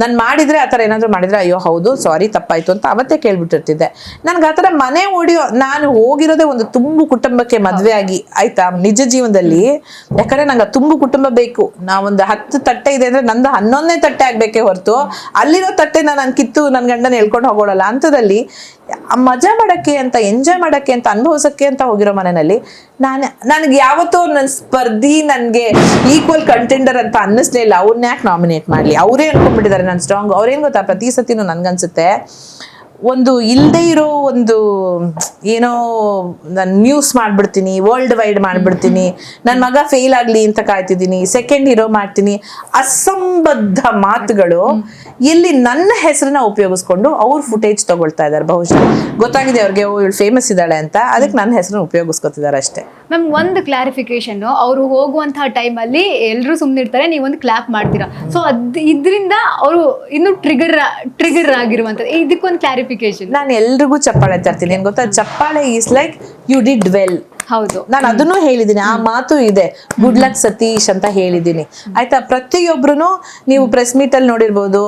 ನಾನು ಮಾಡಿದ್ರೆ ಆ ಥರ ಏನಾದರೂ ಮಾಡಿದ್ರೆ ಅಯ್ಯೋ ಹೌದು ಸಾರಿ ತಪ್ಪಾಯ್ತು ಅಂತ ಅವತ್ತೇ ಕೇಳ್ಬಿಟ್ಟಿರ್ತಿದ್ದೆ. ನನ್ಗೆ ಆ ಥರ ಮನೆ ಓಡಿಯೋ ನಾನು ಹೋಗಿರೋದೇ ಒಂದು ತುಂಬು ಕುಟುಂಬಕ್ಕೆ ಮದುವೆ ಆಗಿ ಆಯ್ತಾ ನಿಜ ಜೀವನದಲ್ಲಿ. ಯಾಕಂದ್ರೆ ನಂಗೆ ತುಂಬು ಕುಟುಂಬ ಬೇಕು. ನಾವೊಂದು 10 ತಟ್ಟೆ ಇದೆ ಅಂದ್ರೆ ನಂದು 11ನೇ ತಟ್ಟೆ ಆಗ್ಬೇಕೇ ಹೊರತು ಅಲ್ಲಿರೋ ತಟ್ಟೆನ ನಾನು ಕಿತ್ತು ನನ್ನ ಗಂಡನ ಹೇಳ್ಕೊಂಡು ಹೋಗೋಳಲ್ಲ. ಅಂಥದ್ದಲ್ಲಿ ಮಜಾ ಮಾಡಕ್ಕೆ ಅಂತ ಎಂಜಾಯ್ ಮಾಡಕ್ಕೆ ಅಂತ ಅನುಭವಿಸಕ್ಕೆ ಅಂತ ಹೋಗಿರೋ ಮನೆಯಲ್ಲಿ ನನಗೆ ಯಾವತ್ತೂ ನನ್ನ ಸ್ಪರ್ಧಿ ನನಗೆ ಈಕ್ವಲ್ ಕಂಟೆಂಡರ್ ಅಂತ ಅನ್ನಿಸ್ಲೇ ಇಲ್ಲ. ಅವ್ರನ್ನ ಯಾಕೆ ನಾಮಿನೇಟ್ ಮಾಡಲಿ, ಅವರೇ ಅನ್ಕೊಂಡ್ಬಿಟ್ಟಿದ್ದಾರೆ ನಾನು ಸ್ಟ್ರಾಂಗ್. ಅವ್ರೇನು ಗೊತ್ತಾ, ಪ್ರತಿ ಸತಿನೂ ನನ್ಗನ್ಸುತ್ತೆ ಒಂದು ಇಲ್ಲದೆ ಇರೋ ಒಂದು ಏನೋ ನಾನು ನ್ಯೂಸ್ ಮಾಡ್ಬಿಡ್ತೀನಿ, ವರ್ಲ್ಡ್ ವೈಡ್ ಮಾಡ್ಬಿಡ್ತೀನಿ, ನನ್ನ ಮಗ ಫೇಲ್ ಆಗಲಿ ಅಂತ ಕಾಯ್ತಿದ್ದೀನಿ, ಸೆಕೆಂಡ್ ಹೀರೋ ಮಾಡ್ತೀನಿ, ಅಸಂಬದ್ಧ ಮಾತುಗಳು ಎಲ್ಲಿ ನನ್ನ ಹೆಸರನ್ನ ಉಪಯೋಗಿಸ್ಕೊಂಡು ಅವ್ರ ಫುಟೇಜ್ ತಗೊಳ್ತಾ ಇದ್ದಾರೆ. ಬಹುಶಃ ಗೊತ್ತಾಗಿದೆ ಅವ್ರಿಗೆ ಇವಳು ಫೇಮಸ್ ಇದ್ದಾಳೆ ಅಂತ, ಅದಕ್ಕೆ ನನ್ನ ಹೆಸರನ್ನ ಉಪಯೋಗಿಸ್ಕೊತಿದ್ದಾರೆ ಅಷ್ಟೇ. ಮ್ಯಾಮ್ ಒಂದು ಕ್ಲಾರಿಫಿಕೇಶನ್, ಅವರು ಹೋಗುವಂತಹ ಟೈಮಲ್ಲಿ ಎಲ್ಲರೂ ಸುಮ್ಮನೆ ಇರ್ತಾರೆ, ನೀವೊಂದು ಕ್ಲಾಪ್ ಮಾಡ್ತೀರಾ, ಸೊ ಇದರಿಂದ ಅವರು ಇನ್ನು ಟ್ರಿಗರ್ ಆಗಿರುವಂಥದ್ದು, ಇದಕ್ಕೊಂದು ಕ್ಲಾರಿಫಿಕೇಶನ್. ನಾನು ಎಲ್ರಿಗೂ ಚಪ್ಪಾಳೆ ತರ್ತೀನಿ. ಏನ್ ಗೊತ್ತಾ, ಚಪ್ಪಾಳೆ is like you did well. ಹೌದು, ನಾನು ಅದನ್ನು ಹೇಳಿದ್ದೀನಿ, ಆ ಮಾತು ಇದೆ, ಗುಡ್ ಲಕ್ ಸತೀಶ್ ಅಂತ ಹೇಳಿದ್ದೀನಿ ಆಯ್ತಾ. ಪ್ರತಿಯೊಬ್ರು ನೀವು ಪ್ರೆಸ್ ಮೀಟ್ ಅಲ್ಲಿ ನೋಡಿರ್ಬೋದು,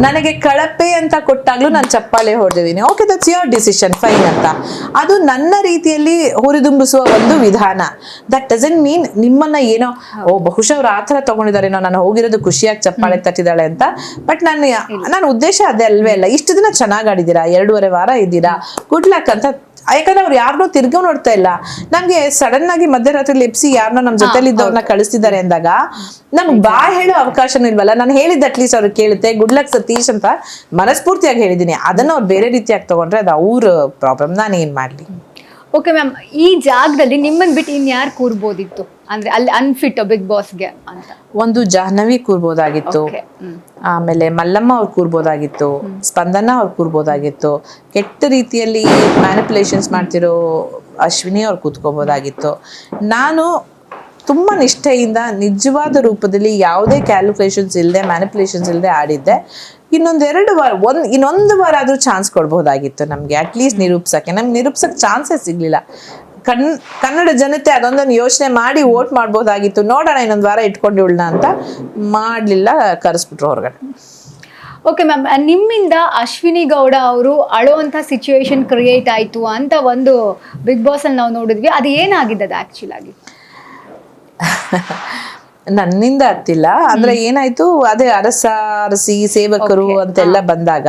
ನನಗೆ ಕಳಪೆ ಅಂತ ಕೊಟ್ಟಾಗ್ಲೂ ನಾನು ಚಪ್ಪಾಳೆ ಹೊಡೆದಿದ್ದೀನಿ. Okay, that's your decision, fine ಅಂತ. ಅದು ನನ್ನ ರೀತಿಯಲ್ಲಿ ಹುರಿದುಂಬಿಸುವ ಒಂದು ವಿಧಾನ. ದಟ್ ಡಸಂಟ್ ಮೀನ್ ನಿಮ್ಮನ್ನ ಏನೋ ಬಹುಶಃ ಅವ್ರು ಆ ಥರ ತಗೊಂಡಿದ್ದಾರೇನೋ, ನಾನು ಹೋಗಿರೋದು ಖುಷಿಯಾಗಿ ಚಪ್ಪಾಳೆ ತಟ್ಟಿದ್ದಾಳೆ ಅಂತ. ಬಟ್ ನನ್ನ ಉದ್ದೇಶ ಅದೇ ಅಲ್ವೇ ಅಲ್ಲ. ಇಷ್ಟು ದಿನ ಚೆನ್ನಾಗಿ ಆಡಿದ್ದೀರಾ, 2.5 ವಾರ ಇದ್ದೀರಾ, ಗುಡ್ ಲಕ್ ಅಂತ. ಯಾಕಂದ್ರೆ ಅವ್ರು ಯಾರನ್ನೂ ತಿರ್ಗೋ ನೋಡ್ತಾ ಇಲ್ಲ. ನಮ್ಗೆ ಸಡನ್ ಆಗಿ ಮಧ್ಯರಾತ್ರಿ ಲೆಪ್ಸಿ ಯಾರನ್ನೋ ನಮ್ ಜೊತೆಲಿ ಇದ್ದವ್ರನ್ನ ಕಳಿಸ್ತಿದ್ದಾರೆ ಅಂದಾಗ ನಮ್ಗೆ ಬಾ ಹೇಳೋ ಅವಕಾಶನೂ ಇಲ್ವಲ್ಲ. ನಾನು ಹೇಳಿದ್ದು ಅಟ್ಲೀಸ್ಟ್ ಅವ್ರಿಗೆ ಕೇಳುತ್ತೆ, ಗುಡ್ ಲಕ್ ಸತೀಶ್ ಅಂತ ಮನಸ್ಫೂರ್ತಿಯಾಗಿ ಹೇಳಿದ್ದೀನಿ. ಅದನ್ನ ಅವ್ರು ಬೇರೆ ರೀತಿಯಾಗಿ ತಗೊಂಡ್ರೆ ಅದು ಅವ್ರ ಪ್ರಾಬ್ಲಮ್, ನಾನು ಏನ್ ಮಾಡ್ಲಿ. ಓಕೆ ಮ್ಯಾಮ್, ಈ ಜಾಗದಲ್ಲಿ ನಿಮ್ಮನ್ ಬಿಟ್ಟು ಇನ್ಯಾರು ಕೂರ್ಬೋದಿತ್ತು, ಅಂದ್ರೆ ಅಲ್ಲಿ ಅನ್ಫಿಟ್ ಬಿಗ್ ಬಾಸ್ಗೆ ಅಂತ? ಒಂದು ಜಾಹ್ನವಿ ಕೂರ್ಬೋದಾಗಿತ್ತು, ಆಮೇಲೆ ಮಲ್ಲಮ್ಮ ಅವ್ರು ಕೂರ್ಬೋದಾಗಿತ್ತು, ಸ್ಪಂದನ ಅವ್ರು ಕೂರ್ಬೋದಾಗಿತ್ತು, ಕೆಟ್ಟ ರೀತಿಯಲ್ಲಿ ಮ್ಯಾನಿಪುಲೇಷನ್ಸ್ ಮಾಡ್ತಿರೋ ಅಶ್ವಿನಿ ಅವ್ರು ಕೂತ್ಕೋಬೋದಾಗಿತ್ತು. ನಾನು ತುಂಬ ನಿಷ್ಠೆಯಿಂದ ನಿಜವಾದ ರೂಪದಲ್ಲಿ ಯಾವುದೇ ಕ್ಯಾಲ್ಕುಲೇಷನ್ಸ್ ಇಲ್ಲದೆ ಮ್ಯಾನಿಪುಲೇಷನ್ಸ್ ಇಲ್ಲದೆ ಆಡಿದ್ದೆ. ಇನ್ನೊಂದು ವಾರ ಆದರೂ ಚಾನ್ಸ್ ಕೊಡ್ಬೋದಾಗಿತ್ತು ನಮಗೆ, ಅಟ್ಲೀಸ್ಟ್ ನಿರೂಪಿಸೋಕ್ಕೆ. ನಮ್ಗೆ ನಿರೂಪಿಸೋಕ್ಕೆ ಚಾನ್ಸೇ ಸಿಗಲಿಲ್ಲ. ಕನ್ನಡ ಜನತೆ ಅದೊಂದನ್ನು ಯೋಚನೆ ಮಾಡಿ ವೋಟ್ ಮಾಡ್ಬೋದಾಗಿತ್ತು. ನೋಡೋಣ ಇನ್ನೊಂದು ವಾರ ಇಟ್ಕೊಂಡು ಉಳ್ಳ ಅಂತ ಮಾಡಲಿಲ್ಲ, ಕರೆಸ್ಬಿಟ್ರು ಹೊರಗಡೆ. ಓಕೆ ಮ್ಯಾಮ್, ನಿಮ್ಮಿಂದ ಅಶ್ವಿನಿ ಗೌಡ ಅವರು ಅಳುವಂಥ ಸಿಚುವೇಶನ್ ಕ್ರಿಯೇಟ್ ಆಯಿತು ಅಂತ ಒಂದು ಬಿಗ್ ಬಾಸಲ್ಲಿ ನಾವು ನೋಡಿದ್ವಿ. ಅದು ಏನಾಗಿದೆ ಅದು ಆ್ಯಕ್ಚುಲ್ ಆಗಿ? ನನ್ನಿಂದ ಆಗ್ತಿಲ್ಲ ಅಂದ್ರೆ ಏನಾಯ್ತು, ಅದೇ ಅರಸಿ ಸೇವಕರು ಅಂತೆಲ್ಲ ಬಂದಾಗ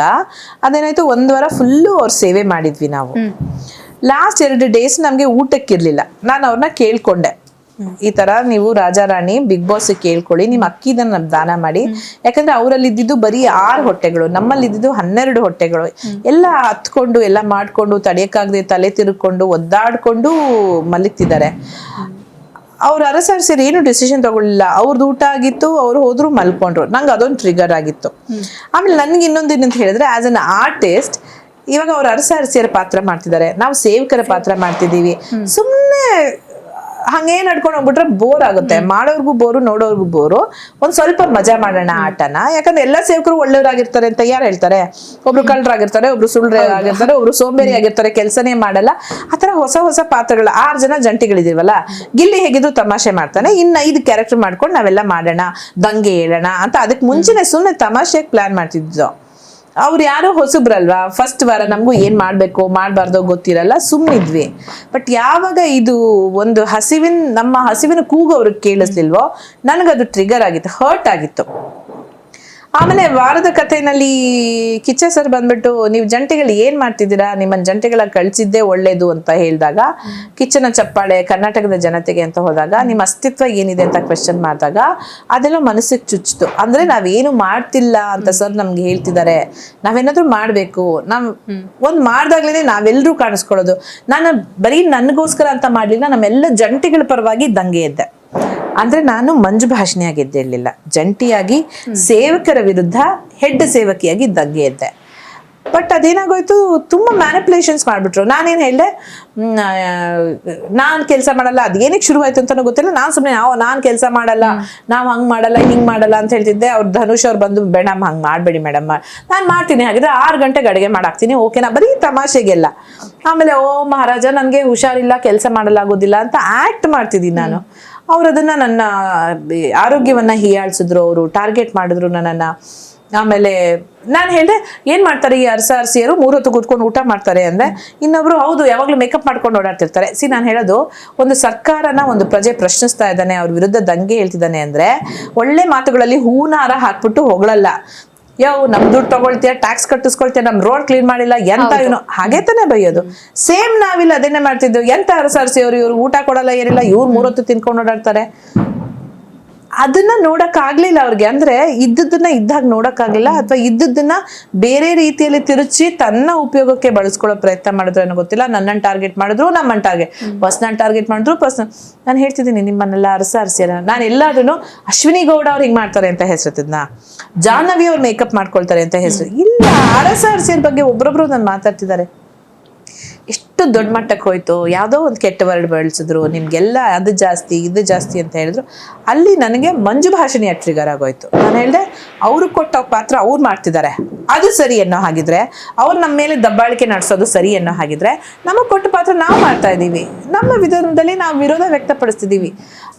ಅದೇನಾಯ್ತು, 1 ವಾರ ಫುಲ್ಲು ಅವ್ರ ಸೇವೆ ಮಾಡಿದ್ವಿ ನಾವು. ಲಾಸ್ಟ್ 2 ಡೇಸ್ ನಮ್ಗೆ ಊಟಕ್ಕಿರ್ಲಿಲ್ಲ. ನಾನು ಅವ್ರನ್ನ ಕೇಳ್ಕೊಂಡೆ, ಈ ತರ ನೀವು ರಾಜಾರಾಣಿ ಬಿಗ್ ಬಾಸ್ ಕೇಳ್ಕೊಳ್ಳಿ, ನಿಮ್ ಅಕ್ಕಿದನ್ನ ದಾನ ಮಾಡಿ. ಯಾಕಂದ್ರೆ ಅವರಲ್ಲಿ ಇದ್ದಿದ್ದು ಬರೀ 6 ಹೊಟ್ಟೆಗಳು, ನಮ್ಮಲ್ಲಿ ಇದ್ದಿದ್ದು 12 ಹೊಟ್ಟೆಗಳು. ಎಲ್ಲ ಹತ್ಕೊಂಡು ಎಲ್ಲ ಮಾಡ್ಕೊಂಡು ತಡೆಯಕ್ಕಾಗದೆ ತಲೆ ತಿರುಕೊಂಡು ಒದ್ದಾಡ್ಕೊಂಡು ಮಲಗ್ತಿದ್ದಾರೆ. ಅವ್ರು ಅರಸರಿಸಿ ಏನು ಡಿಸಿಷನ್ ತಗೊಳ್ಳಿಲ್ಲ. ಅವ್ರದ್ದು ಊಟ ಆಗಿತ್ತು, ಅವ್ರು ಹೋದ್ರು ಮಲ್ಕೊಂಡ್ರು. ನಂಗೆ ಅದೊಂದು ಟ್ರಿಗರ್ ಆಗಿತ್ತು. ಆಮೇಲೆ ನನ್ಗೆ ಇನ್ನೊಂದೇನಂತ ಹೇಳಿದ್ರೆ, ಆಸ್ ಅನ್ ಆರ್ಟಿಸ್ಟ್ ಇವಾಗ ಅವ್ರು ಅರಸಿಯರ ಪಾತ್ರ ಮಾಡ್ತಿದ್ದಾರೆ, ನಾವು ಸೇವಕರ ಪಾತ್ರ ಮಾಡ್ತಿದ್ದೀವಿ. ಸುಮ್ಮನೆ ಹಂಗೆ ನಡ್ಕೊಂಡು ಹೋಗ್ಬಿಟ್ರೆ ಬೋರ್ ಆಗುತ್ತೆ. ಮಾಡೋರ್ಗು ಬೋರು, ನೋಡೋರ್ಗು ಬೋರು. ಒಂದ್ ಸ್ವಲ್ಪ ಮಜಾ ಮಾಡೋಣ ಆಟನ. ಯಾಕಂದ್ರೆ ಎಲ್ಲಾ ಸೇವಕರು ಒಳ್ಳೆಯವರಾಗಿರ್ತಾರೆ ಅಂತ ಯಾರು ಹೇಳ್ತಾರೆ? ಒಬ್ರು ಕಳ್ಳರಾಗಿರ್ತಾರೆ, ಒಬ್ರು ಸುಳ್ಳಿರ್ತಾರೆ, ಒಬ್ರು ಸೋಂಬೇರಿ ಆಗಿರ್ತಾರೆ, ಕೆಲಸನೇ ಮಾಡಲ್ಲ. ಆತರ ಹೊಸ ಹೊಸ ಪಾತ್ರಗಳು 6 ಜನ ಜಂಟಿಗಳಿದೀವಲ್ಲ. ಗಿಲ್ಲಿ ಹೇಗಿದ್ರು ತಮಾಷೆ ಮಾಡ್ತಾನೆ, ಇನ್ನು 5 ಕ್ಯಾರೆಕ್ಟರ್ ಮಾಡ್ಕೊಂಡು ನಾವೆಲ್ಲ ಮಾಡೋಣ, ದಂಗೆ ಹೇಳೋಣ ಅಂತ. ಅದಕ್ಕೆ ಮುಂಚೆನೆ ಸುಮ್ಮನೆ ತಮಾಷೆಗೆ ಪ್ಲಾನ್ ಮಾಡ್ತಿದ್ದು. ಅವ್ರು ಯಾರೋ ಹೊಸಬ್ರಲ್ವಾ, ಫಸ್ಟ್ ವಾರ ನಮಗೂ ಏನ್ ಮಾಡ್ಬೇಕು ಮಾಡ್ಬಾರ್ದೋ ಗೊತ್ತಿರಲ್ಲ, ಸುಮ್ಮನಿದ್ವಿ. ಬಟ್ ಯಾವಾಗ ಇದು ಒಂದು ನಮ್ಮ ಹಸಿವಿನ ಕೂಗು ಅವ್ರಿಗೆ ಕೇಳಿಸ್ಲಿಲ್ವೋ, ನನಗದು ಟ್ರಿಗರ್ ಆಗಿತ್ತು, ಹರ್ಟ್ ಆಗಿತ್ತು. ಆಮೇಲೆ ವಾರದ ಕಥೆನಲ್ಲಿ ಕಿಚ್ಚ ಸರ್ ಬಂದ್ಬಿಟ್ಟು, ನೀವು ಜಂಟಿಗಳು ಏನ್ ಮಾಡ್ತಿದ್ದೀರಾ, ನಿಮ್ಮನ್ನ ಜಂಟಿಗಳ ಕಳ್ಸಿದ್ದೇ ಒಳ್ಳೇದು ಅಂತ ಹೇಳಿದಾಗ, ಕಿಚ್ಚನ ಚಪ್ಪಾಳೆ ಕರ್ನಾಟಕದ ಜನತೆಗೆ ಅಂತ ಹೋದಾಗ, ನಿಮ್ಮ ಅಸ್ತಿತ್ವ ಏನಿದೆ ಅಂತ ಕ್ವೆಶ್ಚನ್ ಮಾಡಿದಾಗ ಅದೆಲ್ಲ ಮನಸ್ಸಿಗೆ ಚುಚ್ಚಿತು. ಅಂದ್ರೆ ನಾವೇನು ಮಾಡ್ತಿಲ್ಲ ಅಂತ ಸರ್ ನಮ್ಗೆ ಹೇಳ್ತಿದ್ದಾರೆ, ನಾವೇನಾದ್ರೂ ಮಾಡ್ಬೇಕು. ಒಂದ್ ಮಾಡ್ದಾಗ್ಲೇನೆ ನಾವೆಲ್ಲರೂ ಕಾಣಿಸ್ಕೊಳ್ಳೋದು. ನಾನು ಬರೀ ನನಗೋಸ್ಕರ ಅಂತ ಮಾಡ್ಲಿಲ್ಲ, ನಮ್ಮೆಲ್ಲ ಜಂಟಿಗಳ ಪರವಾಗಿ ದಂಗೆ ಇದ್ದೆ. ಅಂದ್ರೆ ನಾನು ಮಂಜು ಭಾಷಣಿಯಾಗಿ ಎದ್ದಿರ್ಲಿಲ್ಲ, ಜಂಟಿಯಾಗಿ ಸೇವಕರ ವಿರುದ್ಧ ಹೆಡ್ ಸೇವಕಿಯಾಗಿ ದಂಗೆ ಇದ್ದೆ. ಬಟ್ ಅದೇನಾಗೋಯ್ತು, ತುಂಬಾ ಮ್ಯಾನಿಪುಲೇಷನ್ಸ್ ಮಾಡ್ಬಿಟ್ರು. ನಾನೇನ್ ಹೇಳ್ದೆ, ನಾನ್ ಕೆಲಸ ಮಾಡಲ್ಲ, ಅದೇನಕ್ಕೆ ಶುರುವಾಯ್ತು ಅಂತಾನು ಗೊತ್ತಿಲ್ಲ. ನಾನ್ ಸುಮ್ಮನೆ ನಾನ್ ಕೆಲಸ ಮಾಡಲ್ಲ, ನಾವ್ ಹಂಗ್ ಮಾಡಲ್ಲ ಹಿಂಗ್ ಮಾಡಲ್ಲ ಅಂತ ಹೇಳ್ತಿದ್ದೆ. ಅವ್ರು ಧನುಷ್ ಅವ್ರು ಬಂದು, ಮೇಡಮ್ ಹಂಗ್ ಮಾಡ್ಬೇಡಿ ಮೇಡಮ್, ನಾನ್ ಮಾಡ್ತೀನಿ, ಹಾಗಿದ್ರೆ 6 ಗಂಟೆಗೆ ಅಡುಗೆ ಮಾಡಾಕ್ತೀನಿ, ಓಕೆನಾ, ಬರೀ ತಮಾಷೆಗೆಲ್ಲ. ಆಮೇಲೆ ಓ ಮಹಾರಾಜ ನನ್ಗೆ ಹುಷಾರಿಲ್ಲ, ಕೆಲಸ ಮಾಡಲಾಗೋದಿಲ್ಲ ಅಂತ ಆಕ್ಟ್ ಮಾಡ್ತಿದ್ದೀನಿ ನಾನು. ಅವ್ರು ಅದನ್ನ ನನ್ನ ಆರೋಗ್ಯವನ್ನ ಹೀಯಾಳಿಸಿದ್ರು, ಅವರು ಟಾರ್ಗೆಟ್ ಮಾಡಿದ್ರು ನನ್ನನ್ನ. ಆಮೇಲೆ ನಾನು ಹೇಳಿದೆ ಏನ್ ಮಾಡ್ತಾರೆ ಈ ಅರಸಿಯರು 3 ಹೊತ್ತು ಕೂತ್ಕೊಂಡು ಊಟ ಮಾಡ್ತಾರೆ ಅಂದ್ರೆ ಇನ್ನೊಬ್ರು ಹೌದು ಯಾವಾಗ್ಲೂ ಮೇಕಪ್ ಮಾಡ್ಕೊಂಡು ಓಡಾಡ್ತಿರ್ತಾರೆ. ನಾನು ಹೇಳೋದು, ಒಂದು ಸರ್ಕಾರನ ಒಂದು ಪ್ರಜೆ ಪ್ರಶ್ನಿಸ್ತಾ ಇದ್ದಾನೆ, ಅವ್ರ ವಿರುದ್ಧ ದಂಗೆ ಹೇಳ್ತಿದ್ದಾನೆ ಅಂದ್ರೆ ಒಳ್ಳೆ ಮಾತುಗಳಲ್ಲಿ ಹೂನಾರ ಹಾಕ್ಬಿಟ್ಟು ಹೊಗಳಲ್ಲ. ನಮ್ ದುಡ್ಡು ತಗೊಳ್ತೀಯ, ಟ್ಯಾಕ್ಸ್ ಕಟ್ಟಿಸ್ಕೊಳ್ತೀಯ, ನಮ್ ರೋಡ್ ಕ್ಲೀನ್ ಮಾಡಿಲ್ಲ, ಎಂತ ಇವನು ಹಾಗೆ ತಾನೇ ಬೈಯೋದು. ಸೇಮ್ ನಾವಿಲ್ಲ ಅದನ್ನೇ ಮಾಡ್ತಿದ್ವಿ. ಎಂತ ಅರಸಿಯವರು, ಇವ್ರು ಊಟ ಕೊಡಲ್ಲ ಏನಿಲ್ಲ, ಇವ್ರು 3 ಹೊತ್ತು ತಿನ್ಕೊಂಡು ಓಡಾಡ್ತಾರೆ. ಅದನ್ನ ನೋಡಕ್ ಆಗ್ಲಿಲ್ಲ ಅವ್ರಿಗೆ. ಅಂದ್ರೆ ಇದ್ದದನ್ನ ಇದ್ದಾಗ ನೋಡಕ್ ಆಗ್ಲಿಲ್ಲ, ಅಥವಾ ಇದ್ದದನ್ನ ಬೇರೆ ರೀತಿಯಲ್ಲಿ ತಿರುಚಿ ತನ್ನ ಉಪಯೋಗಕ್ಕೆ ಬಳಸ್ಕೊಳ್ಳೋ ಪ್ರಯತ್ನ ಮಾಡಿದ್ರು ಏನೋ ಗೊತ್ತಿಲ್ಲ. ನನ್ನನ್ನು ಟಾರ್ಗೆಟ್ ಮಾಡಿದ್ರು, ನಮ್ಮನ್ನ ಟಾರ್ಗೆಟ್ ಮಾಡಿದ್ರು ಪರ್ಸನಲ್. ನಾನು ಹೇಳ್ತಿದ್ದೀನಿ ನಿಮ್ಮನ್ನೆಲ್ಲ ಅರಸಿಯರ ನಾನು ಎಲ್ಲಾದ್ರೂ ಅಶ್ವಿನಿ ಗೌಡ ಅವ್ರು ಹಿಂಗ್ ಮಾಡ್ತಾರೆ ಅಂತ ಹೆಸರುತ್ತಿದ್ನ, ಜಾಹ್ನವಿ ಅವ್ರು ಮೇಕಪ್ ಮಾಡ್ಕೊಳ್ತಾರೆ ಅಂತ ಹೆಸರು ಇಲ್ಲ. ಅರಸಿಯರ ಬಗ್ಗೆ ಒಬ್ರೊಬ್ರು ನಾನು ಮಾತಾಡ್ತಿದ್ದಾರೆ. ಎಷ್ಟು ದೊಡ್ಡ ಮಟ್ಟಕ್ಕೆ ಹೋಯ್ತು, ಯಾವುದೋ ಒಂದು ಕೆಟ್ಟ ವರ್ಡ್ ಬೆಳೆಸಿದ್ರು, ನಿಮ್ಗೆಲ್ಲ ಅದು ಜಾಸ್ತಿ ಇದು ಜಾಸ್ತಿ ಅಂತ ಹೇಳಿದ್ರು. ಅಲ್ಲಿ ನನಗೆ ಮಂಜು ಭಾಷಿಣಿ ಟ್ರಿಗರ್ ಆಗೋಯ್ತು. ನಾನು ಹೇಳಿದೆ, ಅವ್ರಿಗೆ ಕೊಟ್ಟ ಪಾತ್ರ ಅವ್ರು ಮಾಡ್ತಿದ್ದಾರೆ, ಅದು ಸರಿ ಅನ್ನೋ ಹಾಗಿದ್ರೆ, ಅವ್ರು ನಮ್ಮ ಮೇಲೆ ದಬ್ಬಾಳಿಕೆ ನಡೆಸೋದು ಸರಿ ಅನ್ನೋ ಹಾಗಿದ್ರೆ, ನಮಗೆ ಕೊಟ್ಟ ಪಾತ್ರ ನಾವು ಮಾಡ್ತಾ ಇದ್ದೀವಿ, ನಮ್ಮ ವಿಧಾನದಲ್ಲಿ ನಾವು ವಿರೋಧ ವ್ಯಕ್ತಪಡಿಸ್ತಿದ್ದೀವಿ.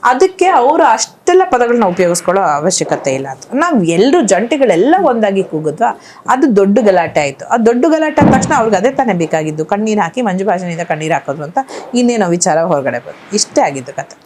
ಅದಕ್ಕೆ ಅವರು ಅಷ್ಟೆಲ್ಲ ಪದಗಳನ್ನ ಉಪಯೋಗಿಸ್ಕೊಳ್ಳೋ ಅವಶ್ಯಕತೆ ಇಲ್ಲ ಅಂತ. ನಾವು ಎಲ್ಲರೂ ಜಂಟಿಗಳೆಲ್ಲ ಒಂದಾಗಿ ಕೂಗಿದ್ವಾ, ಅದು ದೊಡ್ಡ ಗಲಾಟೆ ಆಯಿತು. ಆ ದೊಡ್ಡ ಗಲಾಟೆ ಆದ ತಕ್ಷಣ ಅವ್ರಿಗೆ ಅದೇ ತಾನೇ ಬೇಕಾಗಿದ್ದು, ಕಣ್ಣೀರು ಹಾಕಿ ಮಂಜು ಭಾಷೆಯಿಂದ ಕಣ್ಣೀರು ಹಾಕೋದು ಅಂತ ಇನ್ನೇನೋ ವಿಚಾರ ಹೊರಗಡೆ ಬಂದು ಇಷ್ಟೇ ಆಗಿದ್ದು ಕತೆ.